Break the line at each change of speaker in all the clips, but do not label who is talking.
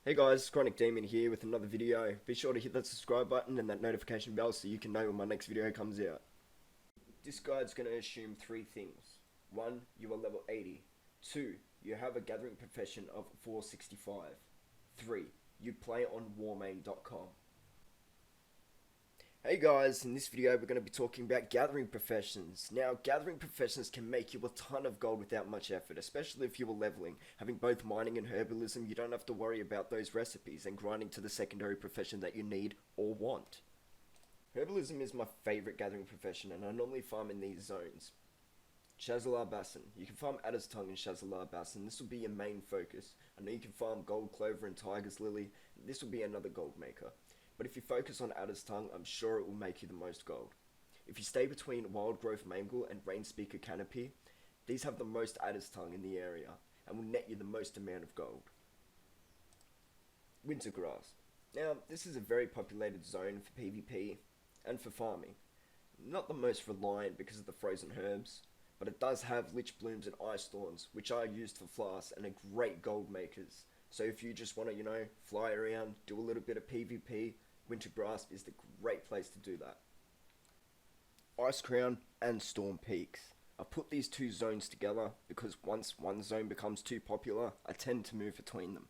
Hey guys, Chronic Demon here with another video. Be sure to hit that subscribe button and that notification bell so you can know when my next video comes out. This guide's going to assume three things. 1. You are level 80. 2. You have a gathering profession of 465. 3. You play on warmane.com. Hey guys, in this video we're going to be talking about gathering professions. Now, gathering professions can make you a ton of gold without much effort, especially if you are leveling. Having both mining and herbalism, you don't have to worry about those recipes and grinding to the secondary profession that you need or want. Herbalism is my favourite gathering profession, and I normally farm in these zones. Shazalar Basin. You can farm Adder's Tongue in Shazalar Basin. This will be your main focus. I know you can farm Gold Clover and Tiger's Lily. This will be another gold maker. But if you focus on Adder's Tongue, I'm sure it will make you the most gold. If you stay between Wild Growth Mangle and Rainspeaker Canopy, these have the most Adder's Tongue in the area and will net you the most amount of gold. Wintergrasp. Now, this is a very populated zone for PvP and for farming. Not the most reliant because of the frozen herbs, but it does have Lich Blooms and Ice Thorns, which are used for flasks and are great gold makers. So if you just want to, fly around, do a little bit of PvP, Wintergrasp is the great place to do that. Icecrown and Storm Peaks. I put these two zones together because once one zone becomes too popular, I tend to move between them.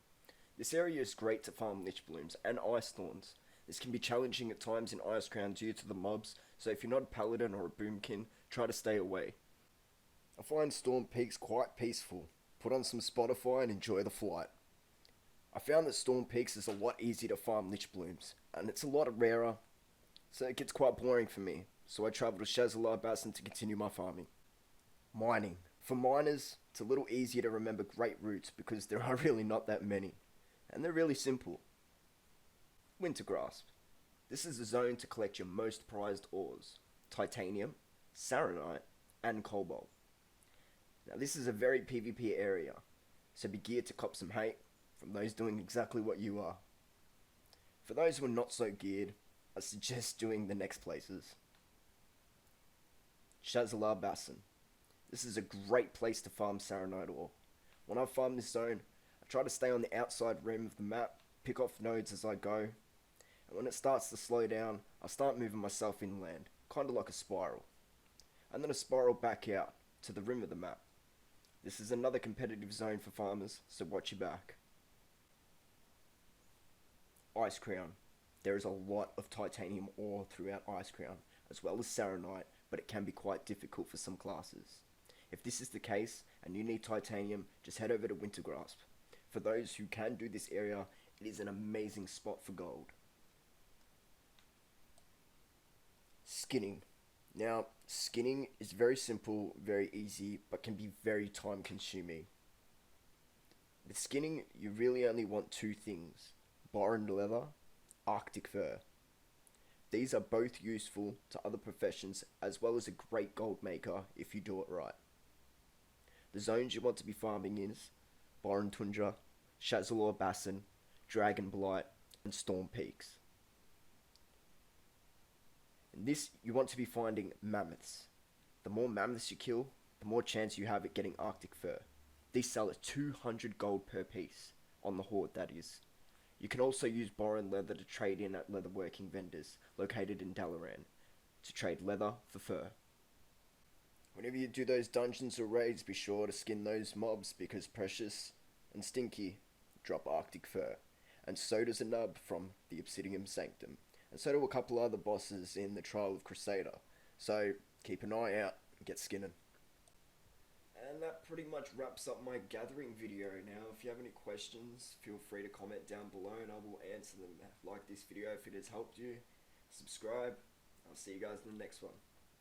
This area is great to farm Lich Blooms and Ice Thorns. This can be challenging at times in Icecrown due to the mobs, so if you're not a paladin or a boomkin, try to stay away. I find Storm Peaks quite peaceful. Put on some Spotify and enjoy the flight. I found that Storm Peaks is a lot easier to farm Lich Blooms, and it's a lot rarer, so it gets quite boring for me, so I travel to Shazalar Basin to continue my farming. Mining. For miners, it's a little easier to remember great routes because there are really not that many, and they're really simple. Wintergrasp. This is a zone to collect your most prized ores, titanium, saronite, and cobalt. Now this is a very PvP area, so be geared to cop some hate from those doing exactly what you are. For those who are not so geared, I suggest doing the next places. Shazalar Basin. This is a great place to farm saronite ore. When I farm this zone, I try to stay on the outside rim of the map, pick off nodes as I go, and when it starts to slow down, I start moving myself inland, kinda like a spiral. And then I spiral back out to the rim of the map. This is another competitive zone for farmers, so watch your back. Icecrown. There is a lot of titanium ore throughout Icecrown, as well as saronite, but it can be quite difficult for some classes. If this is the case, and you need titanium, just head over to Wintergrasp. For those who can do this area, it is an amazing spot for gold. Skinning. Now, skinning is very simple, very easy, but can be very time consuming. With skinning, you really only want two things: borrowed leather, Arctic fur. These are both useful to other professions as well as a great gold maker if you do it right. The zones you want to be farming is Boron Tundra, Shazalar Basin, Dragon Blight, and Storm Peaks. In this, you want to be finding mammoths. The more mammoths you kill, the more chance you have at getting Arctic fur. These sell at 200 gold per piece, on the horde that is. You can also use borrowed leather to trade in at leatherworking vendors located in Dalaran to trade leather for fur. Whenever you do those dungeons or raids, be sure to skin those mobs because Precious and Stinky drop Arctic fur, and so does a nub from the Obsidian Sanctum, and so do a couple other bosses in the Trial of Crusader, so keep an eye out and get skinning. And that pretty much wraps up my gathering video. Now, if you have any questions, feel free to comment down below and I will answer them. Like this video if it has helped you. Subscribe. I'll see you guys in the next one.